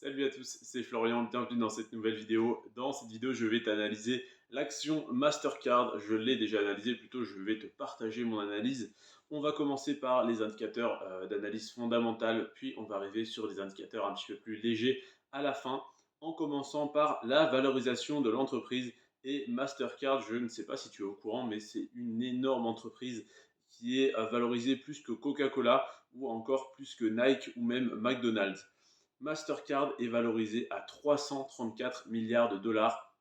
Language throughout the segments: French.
Salut à tous, c'est Florian, bienvenue dans cette nouvelle vidéo. Dans cette vidéo, je vais t'analyser l'action Mastercard. Je l'ai déjà analysé, plutôt je vais te partager mon analyse. On va commencer par les indicateurs d'analyse fondamentale, puis on va arriver sur des indicateurs un petit peu plus légers à la fin, en commençant par la valorisation de l'entreprise. Et Mastercard, je ne sais pas si tu es au courant, mais c'est une énorme entreprise qui est valorisée plus que Coca-Cola ou encore plus que Nike ou même McDonald's. Mastercard est valorisé à 334 milliards de dollars.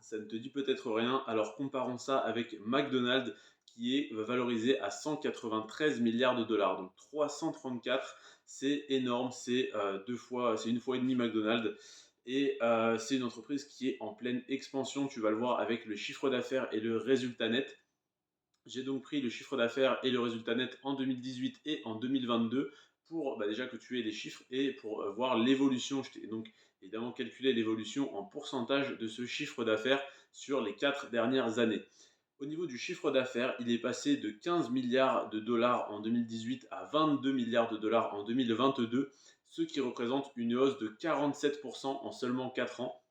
Ça ne te dit peut-être rien, alors comparons ça avec McDonald's qui est valorisé à 193 milliards de dollars. Donc 334, c'est énorme, c'est une fois et demie McDonald's. Et c'est une entreprise qui est en pleine expansion, tu vas le voir avec le chiffre d'affaires et le résultat net. J'ai donc pris le chiffre d'affaires et le résultat net en 2018 et en 2022 pour déjà que tu aies les chiffres et pour voir l'évolution. Je t'ai donc évidemment calculé l'évolution en pourcentage de ce chiffre d'affaires sur les 4 dernières années. Au niveau du chiffre d'affaires, il est passé de 15 milliards de dollars en 2018 à 22 milliards de dollars en 2022, ce qui représente une hausse de 47% en seulement 4 ans.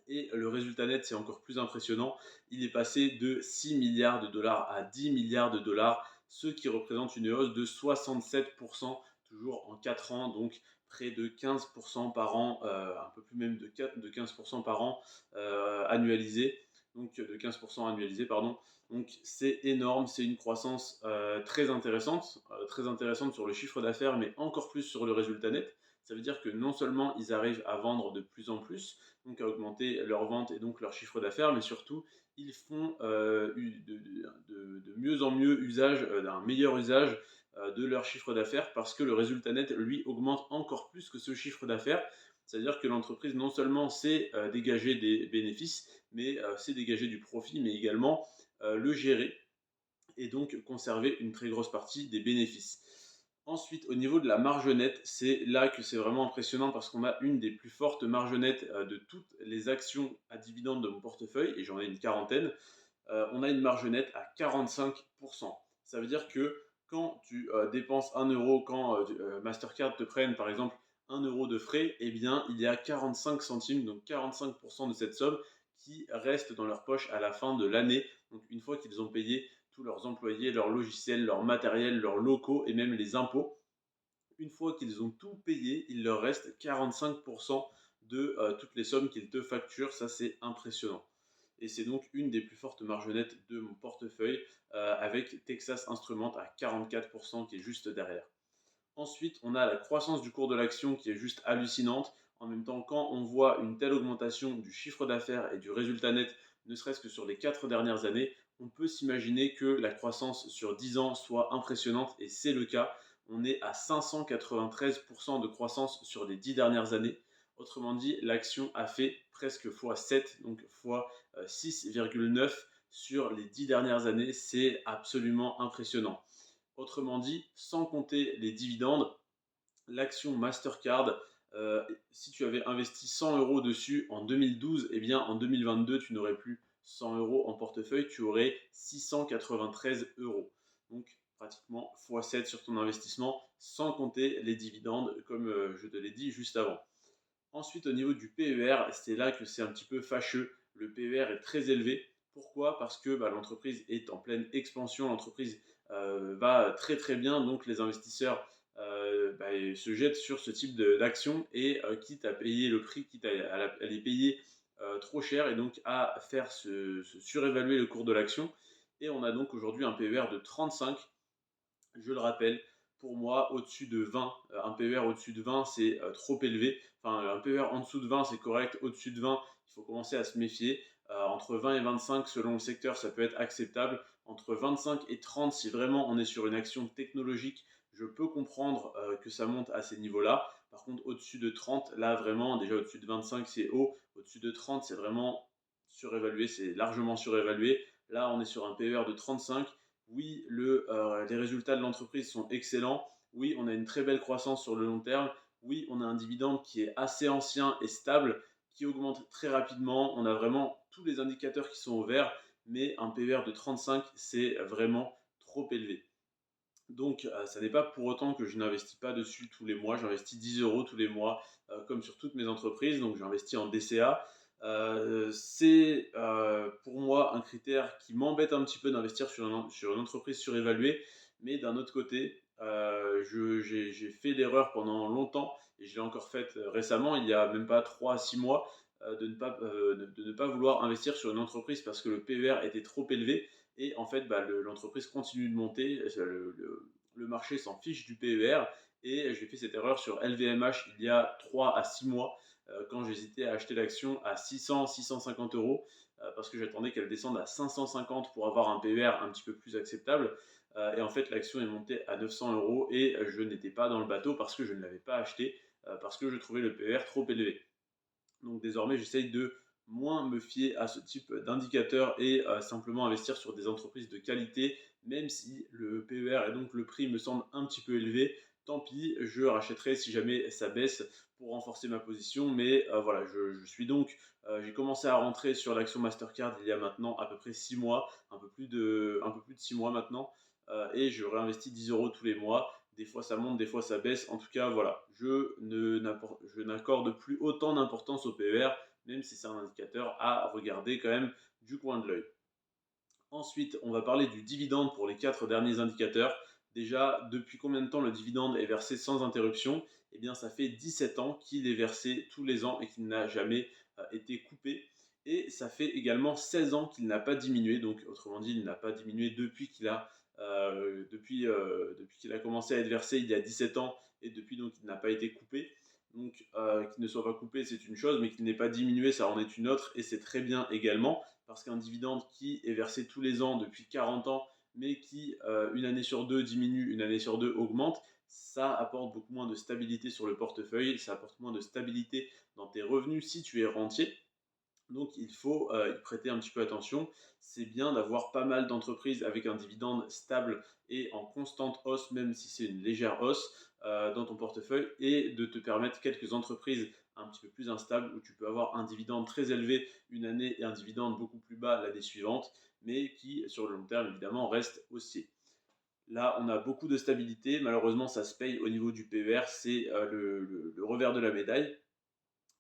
Et le résultat net, c'est encore plus impressionnant. Il est passé de 6 milliards de dollars à 10 milliards de dollars, ce qui représente une hausse de 67%, toujours en 4 ans, donc près de 15% par an, un peu plus même de 15% par an annualisé. Donc de 15% annualisé, pardon. Donc c'est énorme, c'est une croissance très intéressante sur le chiffre d'affaires, mais encore plus sur le résultat net. Ça veut dire que non seulement ils arrivent à vendre de plus en plus, donc à augmenter leurs ventes et donc leur chiffre d'affaires, mais surtout ils font de mieux en mieux usage, d'un meilleur usage de leur chiffre d'affaires parce que le résultat net, lui, augmente encore plus que ce chiffre d'affaires. C'est-à-dire que l'entreprise non seulement sait dégager des bénéfices, mais sait dégager du profit, mais également le gérer et donc conserver une très grosse partie des bénéfices. Ensuite, au niveau de la marge nette, c'est là que c'est vraiment impressionnant parce qu'on a une des plus fortes marges nettes de toutes les actions à dividendes de mon portefeuille, et j'en ai une quarantaine. On a une marge nette à 45%. Ça veut dire que quand tu dépenses 1 euro, quand Mastercard te prenne par exemple 1 euro de frais, eh bien il y a 45 centimes, donc 45% de cette somme qui reste dans leur poche à la fin de l'année. Donc une fois qu'ils ont payé tous leurs employés, leurs logiciels, leur matériel, leurs locaux et même les impôts, une fois qu'ils ont tout payé, il leur reste 45% de toutes les sommes qu'ils te facturent. Ça, c'est impressionnant. Et c'est donc une des plus fortes marges nettes de mon portefeuille avec Texas Instruments à 44% qui est juste derrière. Ensuite, on a la croissance du cours de l'action qui est juste hallucinante. En même temps, quand on voit une telle augmentation du chiffre d'affaires et du résultat net, ne serait-ce que sur les 4 dernières années, on peut s'imaginer que la croissance sur 10 ans soit impressionnante et c'est le cas. On est à 593% de croissance sur les 10 dernières années. Autrement dit, l'action a fait presque x7, donc x6,9 sur les 10 dernières années. C'est absolument impressionnant. Autrement dit, sans compter les dividendes, l'action Mastercard, si tu avais investi 100 euros dessus en 2012, eh bien en 2022, tu n'aurais plus 100 euros en portefeuille, tu aurais 693 euros. Donc pratiquement x7 sur ton investissement, sans compter les dividendes, comme je te l'ai dit juste avant. Ensuite, au niveau du PER, c'est là que c'est un petit peu fâcheux. Le PER est très élevé. Pourquoi? Parce que l'entreprise est en pleine expansion, l'entreprise va très très bien, donc les investisseurs se jettent sur ce type d'action et quitte à payer le prix, quitte à les payer trop cher et donc à faire se surévaluer le cours de l'action. Et on a donc aujourd'hui un PER de 35. Je le rappelle, pour moi, au-dessus de 20, un PER au-dessus de 20, c'est trop élevé. Enfin, un PER en dessous de 20, c'est correct. Au-dessus de 20, il faut commencer à se méfier. Entre 20 et 25, selon le secteur, ça peut être acceptable. Entre 25 et 30, si vraiment on est sur une action technologique, je peux comprendre que ça monte à ces niveaux-là. Par contre, au-dessus de 30, là vraiment, déjà au-dessus de 25, c'est haut. Au-dessus de 30, c'est vraiment surévalué, c'est largement surévalué. Là, on est sur un PER de 35. Oui, les résultats de l'entreprise sont excellents. Oui, on a une très belle croissance sur le long terme. Oui, on a un dividende qui est assez ancien et stable, qui augmente très rapidement. On a vraiment tous les indicateurs qui sont au vert, mais un PER de 35, c'est vraiment trop élevé. Donc, ça n'est pas pour autant que je n'investis pas dessus tous les mois. J'investis 10 € tous les mois, comme sur toutes mes entreprises. Donc, j'investis en DCA. C'est pour moi un critère qui m'embête un petit peu d'investir sur une entreprise surévaluée. Mais d'un autre côté, j'ai fait l'erreur pendant longtemps et je l'ai encore faite récemment, il y a même pas 3 à 6 mois, de ne pas vouloir investir sur une entreprise parce que le PER était trop élevé. Et en fait, bah, l'entreprise continue de monter, le marché s'en fiche du PER. Et j'ai fait cette erreur sur LVMH il y a 3 à 6 mois, quand j'hésitais à acheter l'action à 600, 650 euros, parce que j'attendais qu'elle descende à 550 pour avoir un PER un petit peu plus acceptable. Et en fait, l'action est montée à 900 euros et je n'étais pas dans le bateau parce que je ne l'avais pas acheté, parce que je trouvais le PER trop élevé. Donc désormais, j'essaye de moins me fier à ce type d'indicateurs et simplement investir sur des entreprises de qualité, même si le PER et donc le prix me semble un petit peu élevé. Tant pis, je rachèterai si jamais ça baisse pour renforcer ma position. Mais voilà, je suis donc, j'ai commencé à rentrer sur l'action Mastercard il y a maintenant à peu près 6 mois, un peu plus de 6 mois maintenant, et je réinvestis 10 € tous les mois. Des fois ça monte, des fois ça baisse. En tout cas, voilà, je n'accorde plus autant d'importance au PER, même si c'est un indicateur à regarder quand même du coin de l'œil. Ensuite, on va parler du dividende pour les 4 derniers indicateurs. Déjà, depuis combien de temps le dividende est versé sans interruption? Eh bien, ça fait 17 ans qu'il est versé tous les ans et qu'il n'a jamais été coupé. Et ça fait également 16 ans qu'il n'a pas diminué. Donc, autrement dit, il n'a pas diminué depuis qu'il a commencé à être versé il y a 17 ans, et depuis donc il n'a pas été coupé. Donc, qu'il ne soit pas coupé, c'est une chose, mais qu'il n'ait pas diminué, ça en est une autre, et c'est très bien également, parce qu'un dividende qui est versé tous les ans depuis 40 ans, mais qui, une année sur deux, diminue, une année sur deux, augmente, ça apporte beaucoup moins de stabilité sur le portefeuille, ça apporte moins de stabilité dans tes revenus si tu es rentier. Donc il faut y prêter un petit peu attention. C'est bien d'avoir pas mal d'entreprises avec un dividende stable et en constante hausse, même si c'est une légère hausse, dans ton portefeuille, et de te permettre quelques entreprises un petit peu plus instables où tu peux avoir un dividende très élevé une année et un dividende beaucoup plus bas l'année suivante, mais qui sur le long terme évidemment restent haussiers. Là, on a beaucoup de stabilité. Malheureusement, ça se paye au niveau du PER. C'est le revers de la médaille,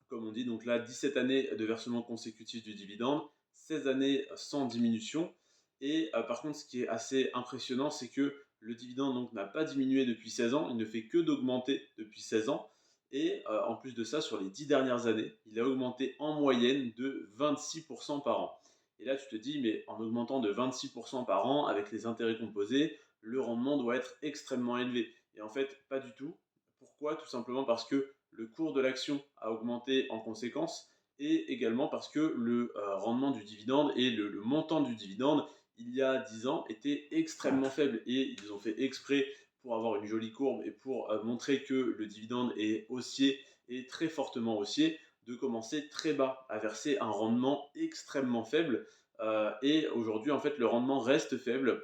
comme on dit. Donc là, 17 années de versement consécutif du dividende, 16 années sans diminution. Et par contre, ce qui est assez impressionnant, c'est que le dividende donc n'a pas diminué depuis 16 ans, il ne fait que d'augmenter depuis 16 ans. Et en plus de ça, sur les 10 dernières années, il a augmenté en moyenne de 26% par an. Et là, tu te dis, mais en augmentant de 26% par an avec les intérêts composés, le rendement doit être extrêmement élevé. Et en fait, pas du tout. Pourquoi? Tout simplement parce que le cours de l'action a augmenté en conséquence, et également parce que le rendement du dividende et le montant du dividende, il y a 10 ans, était extrêmement faible. Et ils ont fait exprès, pour avoir une jolie courbe et pour montrer que le dividende est haussier et très fortement haussier, de commencer très bas, à verser un rendement extrêmement faible. Et aujourd'hui, en fait, le rendement reste faible,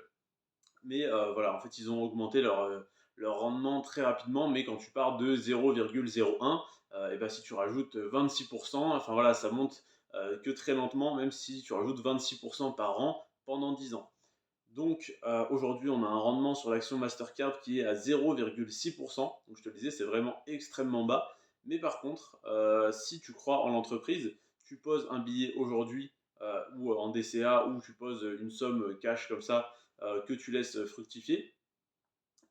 mais voilà, en fait, ils ont augmenté leur rendement très rapidement. Mais quand tu pars de 0,01, et ben, si tu rajoutes 26%, enfin voilà, ça monte que très lentement, même si tu rajoutes 26% par an pendant 10 ans. Donc aujourd'hui, on a un rendement sur l'action Mastercard qui est à 0,6%. Donc je te le disais, c'est vraiment extrêmement bas. Mais par contre, si tu crois en l'entreprise, tu poses un billet aujourd'hui, ou en DCA, ou tu poses une somme cash comme ça, que tu laisses fructifier.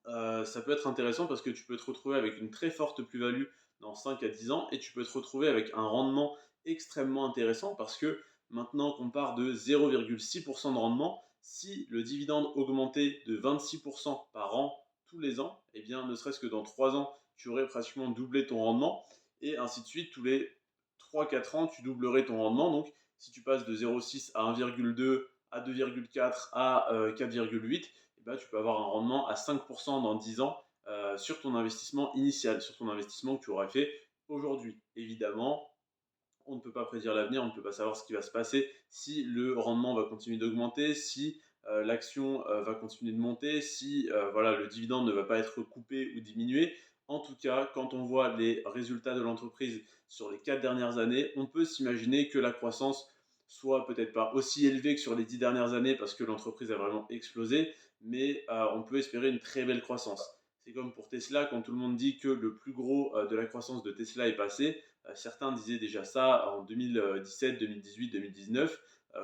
Ça peut être intéressant parce que tu peux te retrouver avec une très forte plus-value dans 5 à 10 ans, et tu peux te retrouver avec un rendement extrêmement intéressant parce que maintenant qu'on part de 0,6% de rendement, si le dividende augmentait de 26% par an tous les ans, eh bien ne serait-ce que dans 3 ans, tu aurais pratiquement doublé ton rendement, et ainsi de suite, tous les 3 4 ans, tu doublerais ton rendement. Donc si tu passes de 0,6 à 1,2 à 2,4 à 4,8, eh ben, tu peux avoir un rendement à 5% dans 10 ans, sur ton investissement initial, sur ton investissement que tu aurais fait aujourd'hui. Évidemment, on ne peut pas prédire l'avenir, on ne peut pas savoir ce qui va se passer, si le rendement va continuer d'augmenter, si l'action va continuer de monter, si voilà, le dividende ne va pas être coupé ou diminué. En tout cas, quand on voit les résultats de l'entreprise sur les 4 dernières années, on peut s'imaginer que la croissance soit peut-être pas aussi élevée que sur les 10 dernières années parce que l'entreprise a vraiment explosé, mais on peut espérer une très belle croissance. C'est comme pour Tesla, quand tout le monde dit que le plus gros de la croissance de Tesla est passé, certains disaient déjà ça en 2017, 2018, 2019,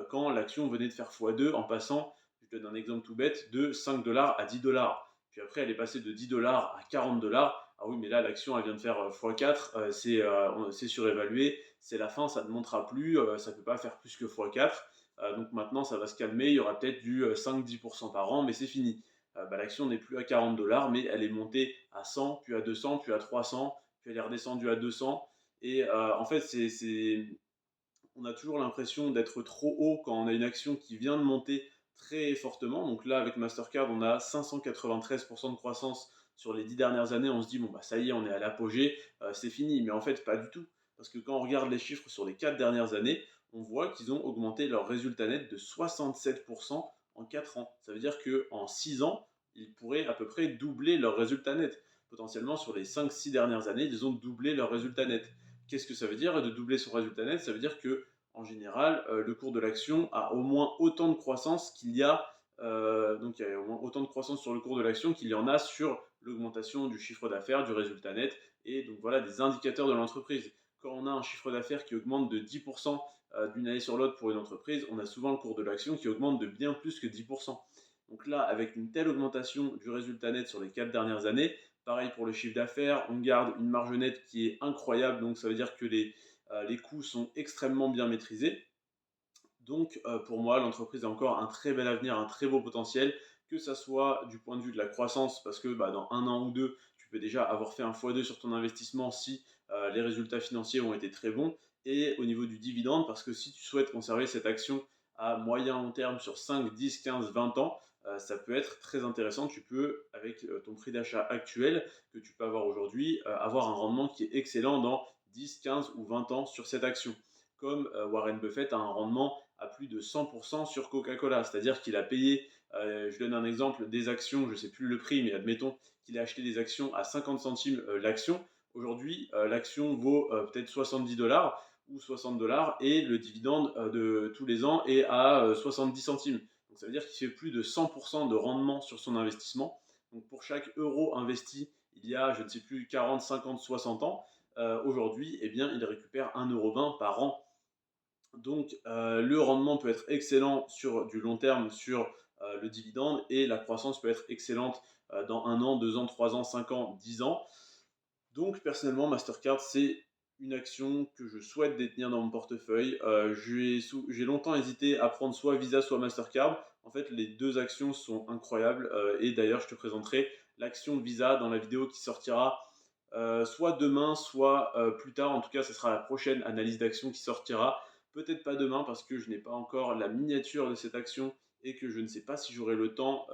quand l'action venait de faire x2 en passant, je donne un exemple tout bête, de 5 dollars à 10 dollars. Puis après, elle est passée de 10 dollars à 40 dollars. Ah oui, mais là, l'action, elle vient de faire x4, c'est surévalué, c'est la fin, ça ne montera plus, ça ne peut pas faire plus que x4. Donc maintenant, ça va se calmer, il y aura peut-être du 5-10% par an, mais c'est fini. L'action n'est plus à 40 dollars, mais elle est montée à 100, puis à 200, puis à 300, puis elle est redescendue à 200. Et en fait, on a toujours l'impression d'être trop haut quand on a une action qui vient de monter très fortement. Donc là, avec Mastercard, on a 593% de croissance sur les 10 dernières années. On se dit, bon, bah, ça y est, on est à l'apogée, c'est fini. Mais en fait, pas du tout. Parce que quand on regarde les chiffres sur les 4 dernières années, on voit qu'ils ont augmenté leur résultat net de 67% en 4 ans. Ça veut dire qu'en 6 ans, ils pourraient à peu près doubler leur résultat net. Potentiellement, sur les 5-6 dernières années, ils ont doublé leur résultat net. Qu'est-ce que ça veut dire de doubler son résultat net? Ça veut dire que en général, le cours de l'action a au moins autant de croissance qu'il y a, donc il y a au moins autant de croissance sur le cours de l'action qu'il y en a sur l'augmentation du chiffre d'affaires, du résultat net, et donc voilà des indicateurs de l'entreprise. Quand on a un chiffre d'affaires qui augmente de 10% d'une année sur l'autre pour une entreprise, on a souvent le cours de l'action qui augmente de bien plus que 10%. Donc là, avec une telle augmentation du résultat net sur les 4 dernières années, pareil pour le chiffre d'affaires, on garde une marge nette qui est incroyable, donc ça veut dire que les coûts sont extrêmement bien maîtrisés. Donc pour moi, l'entreprise a encore un très bel avenir, un très beau potentiel, que ça soit du point de vue de la croissance, parce que dans un an ou deux, tu peux déjà avoir fait un x2 sur ton investissement si les résultats financiers ont été très bons, et au niveau du dividende, parce que si tu souhaites conserver cette action à moyen long terme sur 5, 10, 15, 20 ans, ça peut être très intéressant. Tu peux, avec ton prix d'achat actuel que tu peux avoir aujourd'hui, avoir un rendement qui est excellent dans 10, 15 ou 20 ans sur cette action. Comme Warren Buffett a un rendement à plus de 100% sur Coca-Cola, c'est-à-dire qu'il a payé, je donne un exemple, des actions, je ne sais plus le prix, mais admettons qu'il a acheté des actions à 50 centimes l'action. Aujourd'hui, l'action vaut peut-être 70 dollars ou 60 dollars et le dividende de tous les ans est à 70 centimes. Donc ça veut dire qu'il fait plus de 100% de rendement sur son investissement. Donc pour chaque euro investi, il y a, je ne sais plus, 40, 50, 60 ans, aujourd'hui, eh bien, il récupère 1,20 € par an. Donc le rendement peut être excellent sur du long terme sur le dividende et la croissance peut être excellente dans un an, 2 ans, 3 ans, 5 ans, 10 ans. Donc personnellement, Mastercard, c'est une action que je souhaite détenir dans mon portefeuille. J'ai longtemps hésité à prendre soit Visa, soit Mastercard. En fait, les deux actions sont incroyables. Et d'ailleurs, je te présenterai l'action Visa dans la vidéo qui sortira soit demain, soit plus tard. En tout cas, ce sera la prochaine analyse d'action qui sortira. Peut-être pas demain parce que je n'ai pas encore la miniature de cette action et que je ne sais pas si j'aurai le temps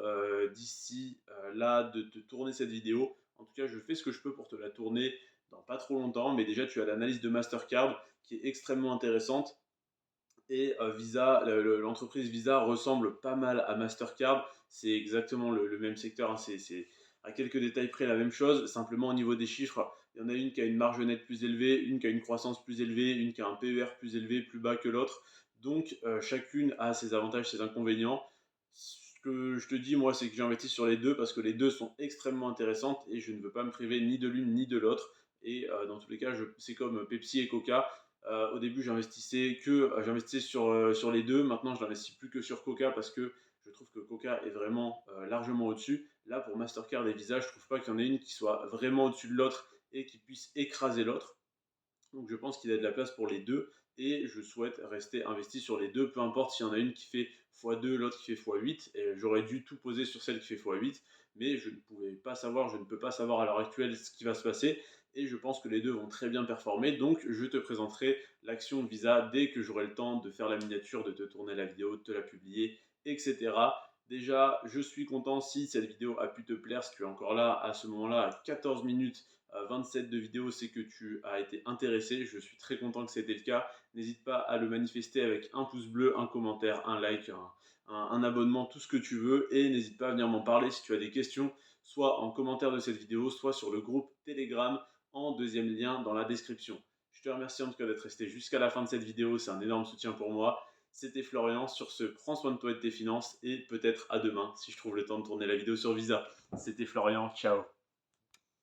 d'ici là de te tourner cette vidéo. En tout cas, je fais ce que je peux pour te la tourner dans pas trop longtemps. Mais déjà, tu as l'analyse de Mastercard qui est extrêmement intéressante. Et Visa, l'entreprise Visa ressemble pas mal à Mastercard. C'est exactement le même secteur, hein. C'est à quelques détails près la même chose. Simplement au niveau des chiffres, il y en a une qui a une marge nette plus élevée, une qui a une croissance plus élevée, une qui a un PER plus élevé, plus bas que l'autre. Donc chacune a ses avantages, ses inconvénients. Ce que je te dis, moi, c'est que j'investis sur les deux parce que les deux sont extrêmement intéressantes et je ne veux pas me priver ni de l'une ni de l'autre. Et dans tous les cas, c'est comme Pepsi et Coca. Au début, j'investissais sur les deux. Maintenant, je n'investis plus que sur Coca parce que je trouve que Coca est vraiment largement au-dessus. Là, pour Mastercard et Visa, je ne trouve pas qu'il y en ait une qui soit vraiment au-dessus de l'autre et qui puisse écraser l'autre. Donc, je pense qu'il y a de la place pour les deux et je souhaite rester investi sur les deux, peu importe s'il y en a une qui fait x2, l'autre qui fait x8. Et j'aurais dû tout poser sur celle qui fait x8, mais je ne pouvais pas savoir, je ne peux pas savoir à l'heure actuelle ce qui va se passer et je pense que les deux vont très bien performer. Donc, je te présenterai l'action Visa dès que j'aurai le temps de faire la miniature, de te tourner la vidéo, de te la publier, etc. Déjà, je suis content si cette vidéo a pu te plaire, si tu es encore là à ce moment-là à 14 minutes 27 de vidéo, c'est que tu as été intéressé. Je suis très content que c'était le cas. N'hésite pas à le manifester avec un pouce bleu, un commentaire, un like, un abonnement, tout ce que tu veux. Et n'hésite pas à venir m'en parler si tu as des questions, soit en commentaire de cette vidéo, soit sur le groupe Telegram en deuxième lien dans la description. Je te remercie en tout cas d'être resté jusqu'à la fin de cette vidéo. C'est un énorme soutien pour moi. C'était Florian. Sur ce, prends soin de toi et de tes finances et peut-être à demain si je trouve le temps de tourner la vidéo sur Visa. C'était Florian, ciao.